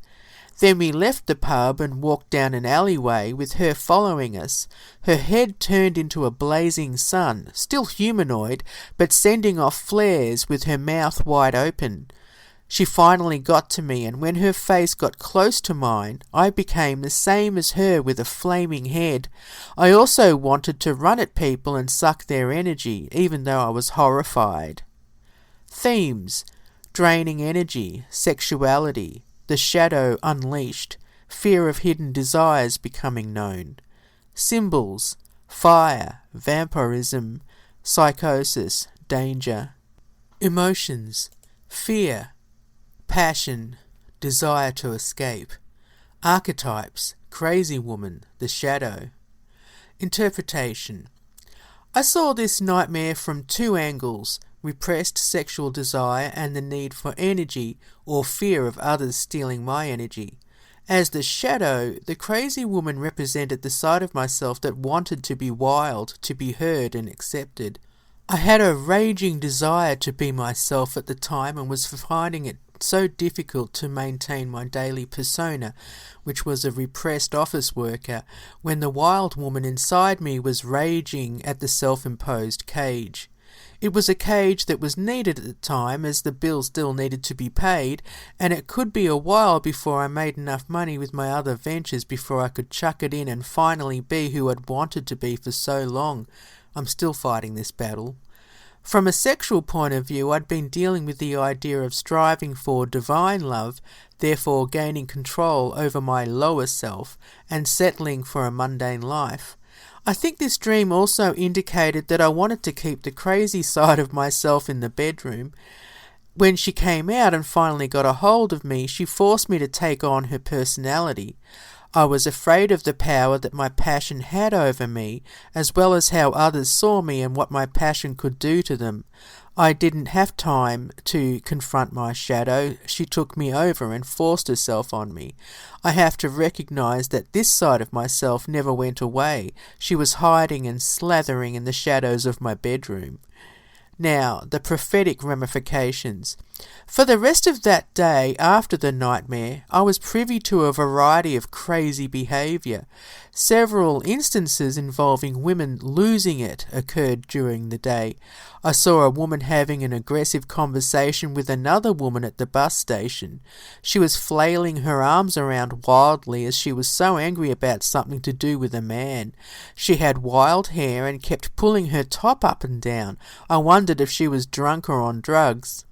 Then we left the pub and walked down an alleyway with her following us. Her head turned into a blazing sun, still humanoid, but sending off flares with her mouth wide open. She finally got to me, and when her face got close to mine, I became the same as her with a flaming head. I also wanted to run at people and suck their energy, even though I was horrified. Themes: draining energy, sexuality, the shadow unleashed, fear of hidden desires becoming known. Symbols: fire, vampirism, psychosis, danger. Emotions: fear, passion, desire to escape. Archetypes: crazy woman, the shadow. Interpretation: I saw this nightmare from two angles: repressed sexual desire and the need for energy or fear of others stealing my energy. As the shadow, the crazy woman represented the side of myself that wanted to be wild, to be heard and accepted. I had a raging desire to be myself at the time and was finding it so difficult to maintain my daily persona, which was a repressed office worker, when the wild woman inside me was raging at the self-imposed cage. It was a cage that was needed at the time, as the bill still needed to be paid, and it could be a while before I made enough money with my other ventures before I could chuck it in and finally be who I'd wanted to be for so long. I'm still fighting this battle. From a sexual point of view, I'd been dealing with the idea of striving for divine love, therefore gaining control over my lower self and settling for a mundane life. I think this dream also indicated that I wanted to keep the crazy side of myself in the bedroom. When she came out and finally got a hold of me, she forced me to take on her personality. I was afraid of the power that my passion had over me, as well as how others saw me and what my passion could do to them. I didn't have time to confront my shadow. She took me over and forced herself on me. I have to recognize that this side of myself never went away. She was hiding and slathering in the shadows of my bedroom. Now, the prophetic ramifications. For the rest of that day after the nightmare, I was privy to a variety of crazy behaviour. Several instances involving women losing it occurred during the day. I saw a woman having an aggressive conversation with another woman at the bus station. She was flailing her arms around wildly as she was so angry about something to do with a man. She had wild hair and kept pulling her top up and down. I wondered if she was drunk or on drugs.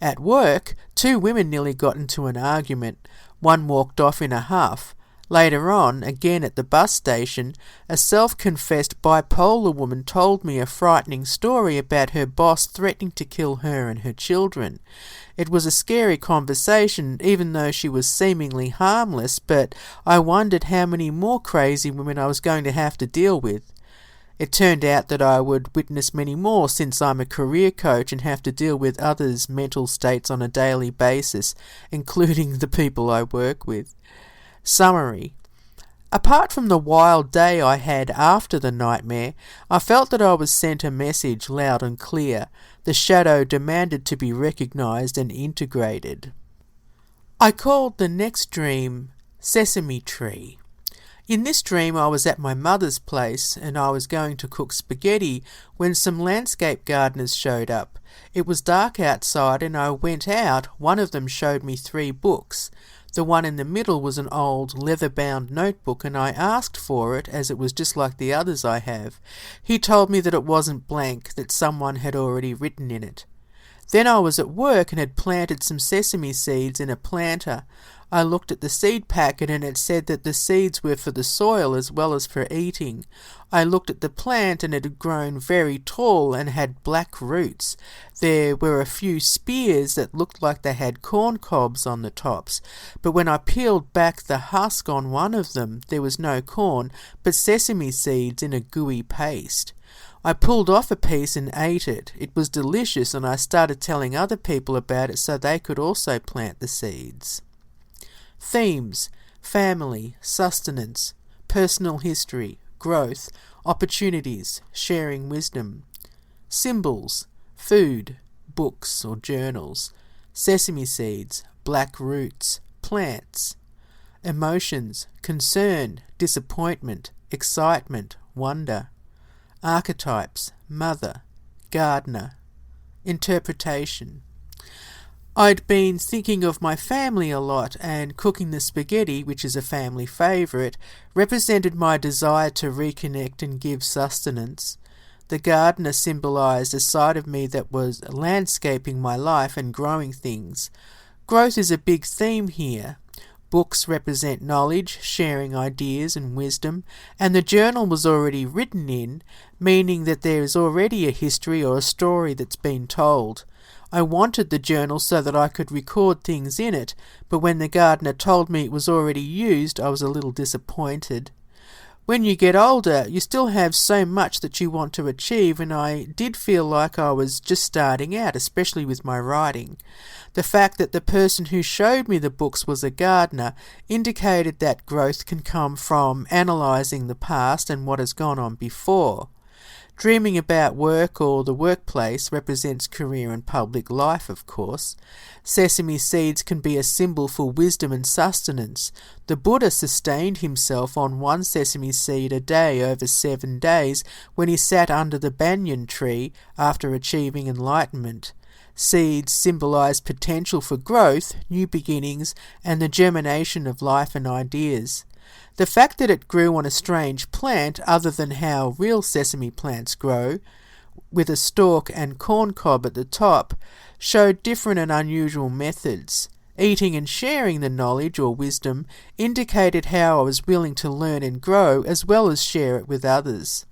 At work, 2 women nearly got into an argument. One walked off in a huff. Later on, again at the bus station, a self-confessed bipolar woman told me a frightening story about her boss threatening to kill her and her children. It was a scary conversation, even though she was seemingly harmless, but I wondered how many more crazy women I was going to have to deal with. It turned out that I would witness many more since I'm a career coach and have to deal with others' mental states on a daily basis, including the people I work with. Summary. Apart from the wild day I had after the nightmare, I felt that I was sent a message loud and clear. The shadow demanded to be recognised and integrated. I called the next dream Sesame Tree. In this dream I was at my mother's place and I was going to cook spaghetti when some landscape gardeners showed up. It was dark outside and I went out. One of them showed me 3 books. The one in the middle was an old leather-bound notebook and I asked for it as it was just like the others I have. He told me that it wasn't blank, that someone had already written in it. Then I was at work and had planted some sesame seeds in a planter. I looked at the seed packet and it said that the seeds were for the soil as well as for eating. I looked at the plant and it had grown very tall and had black roots. There were a few spears that looked like they had corn cobs on the tops, but when I peeled back the husk on one of them, there was no corn, but sesame seeds in a gooey paste. I pulled off a piece and ate it. It was delicious and I started telling other people about it so they could also plant the seeds. Themes: family, sustenance, personal history, growth, opportunities, sharing wisdom. Symbols: food, books or journals, sesame seeds, black roots, plants. Emotions: concern, disappointment, excitement, wonder. Archetypes: mother, gardener. Interpretation: I'd been thinking of my family a lot, and cooking the spaghetti, which is a family favourite, represented my desire to reconnect and give sustenance. The gardener symbolised a side of me that was landscaping my life and growing things. Growth is a big theme here. Books represent knowledge, sharing ideas and wisdom, and the journal was already written in, meaning that there is already a history or a story that's been told. I wanted the journal so that I could record things in it, but when the gardener told me it was already used, I was a little disappointed. When you get older, you still have so much that you want to achieve, and I did feel like I was just starting out, especially with my writing. The fact that the person who showed me the books was a gardener indicated that growth can come from analysing the past and what has gone on before. Dreaming about work or the workplace represents career and public life, of course. Sesame seeds can be a symbol for wisdom and sustenance. The Buddha sustained himself on 1 sesame seed a day over 7 days when he sat under the banyan tree after achieving enlightenment. Seeds symbolise potential for growth, new beginnings, and the germination of life and ideas. The fact that it grew on a strange plant other than how real sesame plants grow, with a stalk and corn cob at the top, showed different and unusual methods. Eating and sharing the knowledge or wisdom indicated how I was willing to learn and grow as well as share it with others.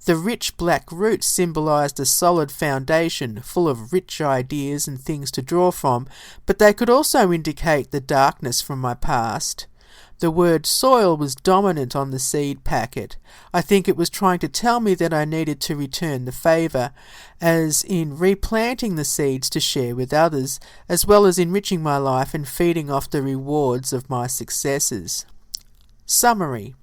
The rich black roots symbolised a solid foundation full of rich ideas and things to draw from, but they could also indicate the darkness from my past. The word soil was dominant on the seed packet. I think it was trying to tell me that I needed to return the favour, as in replanting the seeds to share with others, as well as enriching my life and feeding off the rewards of my successes. Summary: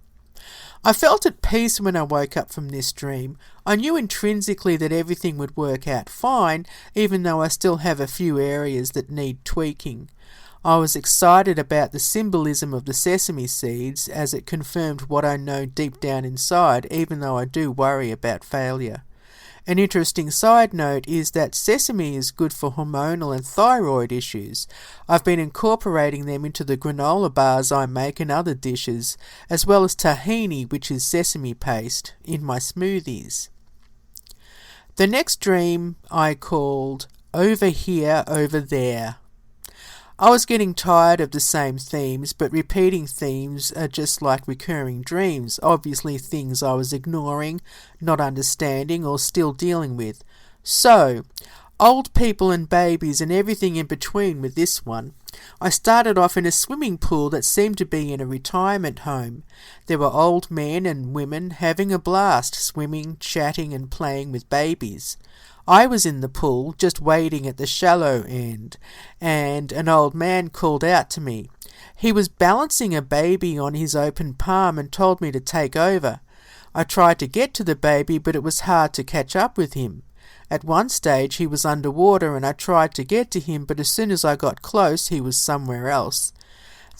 I felt at peace when I woke up from this dream. I knew intrinsically that everything would work out fine, even though I still have a few areas that need tweaking. I was excited about the symbolism of the sesame seeds, as it confirmed what I know deep down inside, even though I do worry about failure. An interesting side note is that sesame is good for hormonal and thyroid issues. I've been incorporating them into the granola bars I make and other dishes, as well as tahini, which is sesame paste, in my smoothies. The next dream I called Over Here, Over There. I was getting tired of the same themes, but repeating themes are just like recurring dreams, obviously things I was ignoring, not understanding, or still dealing with. So, old people and babies and everything in between with this one. I started off in a swimming pool that seemed to be in a retirement home. There were old men and women having a blast, swimming, chatting and playing with babies. I was in the pool, just wading at the shallow end, and an old man called out to me. He was balancing a baby on his open palm and told me to take over. I tried to get to the baby, but it was hard to catch up with him. At one stage he was underwater and I tried to get to him, but as soon as I got close he was somewhere else.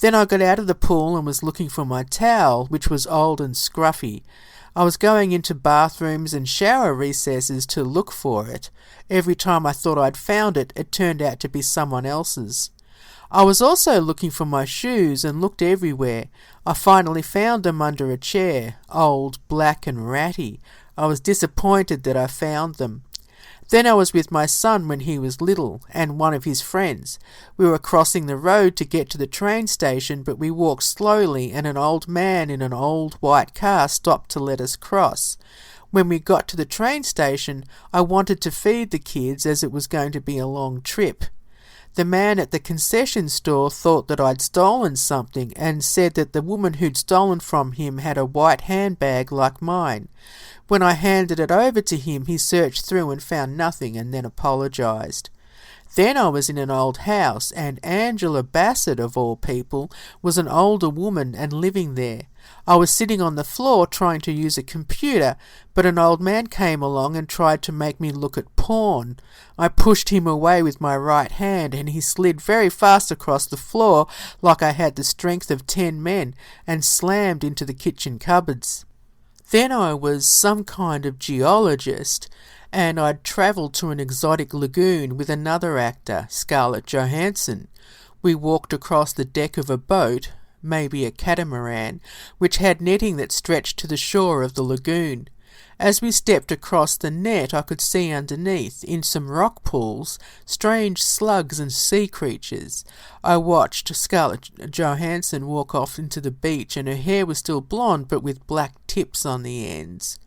Then I got out of the pool and was looking for my towel, which was old and scruffy. I was going into bathrooms and shower recesses to look for it. Every time I thought I'd found it, it turned out to be someone else's. I was also looking for my shoes and looked everywhere. I finally found them under a chair, old, black and ratty. I was disappointed that I found them. Then I was with my son when he was little, and one of his friends. We were crossing the road to get to the train station, but we walked slowly, and an old man in an old white car stopped to let us cross. When we got to the train station, I wanted to feed the kids, as it was going to be a long trip. The man at the concession store thought that I'd stolen something, and said that the woman who'd stolen from him had a white handbag like mine. When I handed it over to him, he searched through and found nothing and then apologised. Then I was in an old house, and Angela Bassett, of all people, was an older woman and living there. I was sitting on the floor trying to use a computer, but an old man came along and tried to make me look at porn. I pushed him away with my right hand, and he slid very fast across the floor like I had the strength of 10 men, and slammed into the kitchen cupboards. Then I was some kind of geologist, and I'd travelled to an exotic lagoon with another actor, Scarlett Johansson. We walked across the deck of a boat, maybe a catamaran, which had netting that stretched to the shore of the lagoon. As we stepped across the net, I could see underneath, in some rock pools, strange slugs and sea creatures. I watched Scarlett Johansson walk off into the beach, and her hair was still blonde but with black tips on the ends.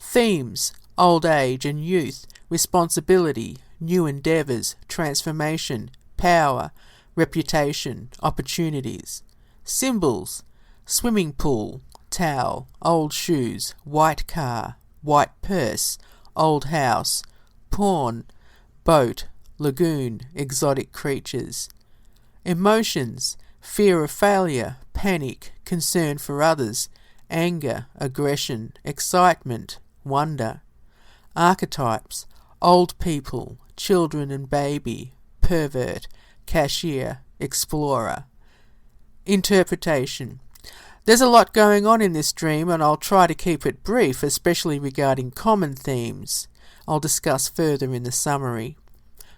Themes: old age and youth, responsibility, new endeavours, transformation, power, reputation, opportunities. Symbols: swimming pool, towel, old shoes, white car, white purse, old house, porn, boat, lagoon, exotic creatures. Emotions: fear of failure, panic, concern for others, anger, aggression, excitement, wonder. Archetypes: old people, children and baby, pervert, cashier, explorer. Interpretation: there's a lot going on in this dream, and I'll try to keep it brief, especially regarding common themes. I'll discuss further in the summary.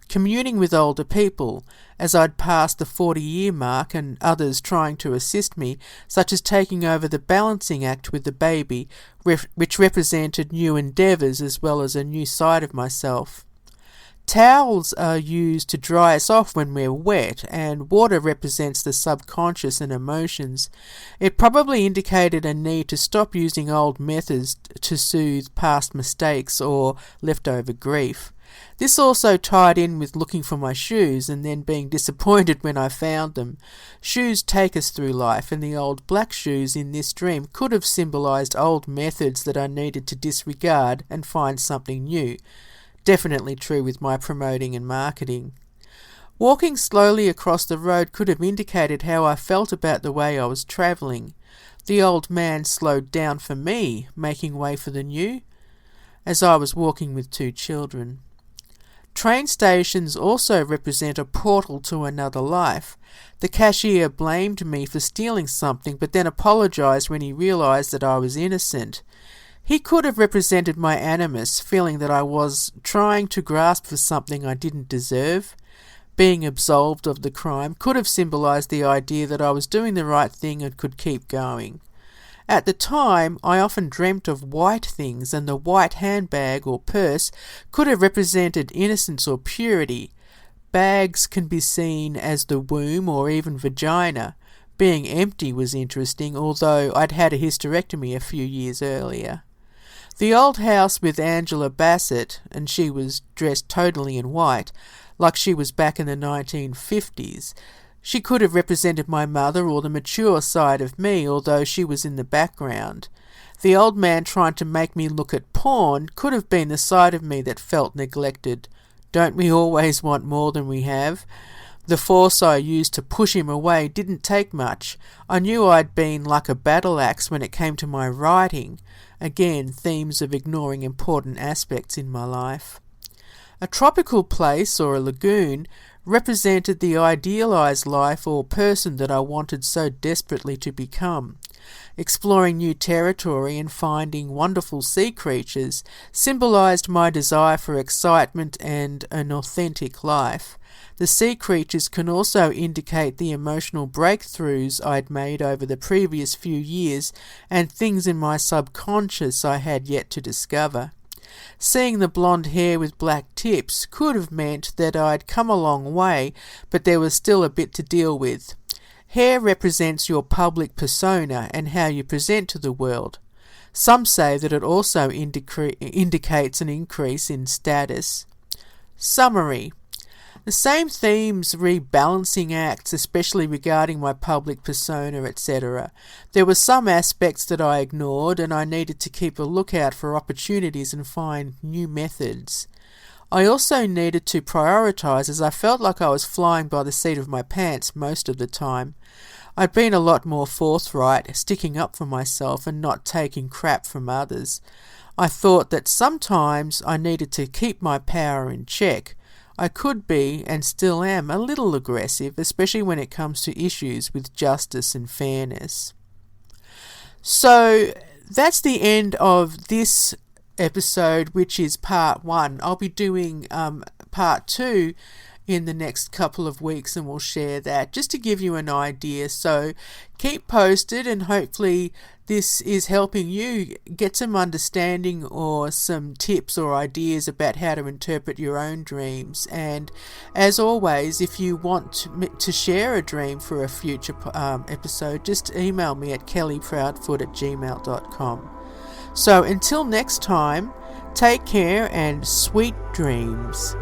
Communing with older people, as I'd passed the 40-year mark, and others trying to assist me, such as taking over the balancing act with the baby, which represented new endeavours as well as a new side of myself. Towels are used to dry us off when we're wet, and water represents the subconscious and emotions. It probably indicated a need to stop using old methods to soothe past mistakes or leftover grief. This also tied in with looking for my shoes and then being disappointed when I found them. Shoes take us through life, and the old black shoes in this dream could have symbolised old methods that I needed to disregard and find something new. Definitely true with my promoting and marketing. Walking slowly across the road could have indicated how I felt about the way I was travelling. The old man slowed down for me, making way for the new, as I was walking with 2 children. Train stations also represent a portal to another life. The cashier blamed me for stealing something, but then apologised when he realised that I was innocent. He could have represented my animus, feeling that I was trying to grasp for something I didn't deserve. Being absolved of the crime could have symbolised the idea that I was doing the right thing and could keep going. At the time, I often dreamt of white things, and the white handbag or purse could have represented innocence or purity. Bags can be seen as the womb or even vagina. Being empty was interesting, although I'd had a hysterectomy a few years earlier. The old house with Angela Bassett, and she was dressed totally in white, like she was back in the 1950s. She could have represented my mother or the mature side of me, although she was in the background. The old man trying to make me look at porn could have been the side of me that felt neglected. Don't we always want more than we have? The force I used to push him away didn't take much. I knew I'd been like a battle axe when it came to my writing. Again, themes of ignoring important aspects in my life. A tropical place or a lagoon represented the idealised life or person that I wanted so desperately to become. Exploring new territory and finding wonderful sea creatures symbolised my desire for excitement and an authentic life. The sea creatures can also indicate the emotional breakthroughs I'd made over the previous few years and things in my subconscious I had yet to discover. Seeing the blonde hair with black tips could have meant that I'd come a long way, but there was still a bit to deal with. Hair represents your public persona and how you present to the world. Some say that it also indicates an increase in status. Summary. The same themes rebalancing acts, especially regarding my public persona, etc. There were some aspects that I ignored, and I needed to keep a lookout for opportunities and find new methods. I also needed to prioritise, as I felt like I was flying by the seat of my pants most of the time. I'd been a lot more forthright, sticking up for myself and not taking crap from others. I thought that sometimes I needed to keep my power in check. I could be, and still am, a little aggressive, especially when it comes to issues with justice and fairness. So that's the end of this episode, which is part 1. I'll be doing part 2 in the next couple of weeks, and we'll share that just to give you an idea. So keep posted, and hopefully this is helping you get some understanding or some tips or ideas about how to interpret your own dreams. And as always, if you want to share a dream for a future episode, just email me at kellyproudfoot@gmail.com. So until next time, take care and sweet dreams.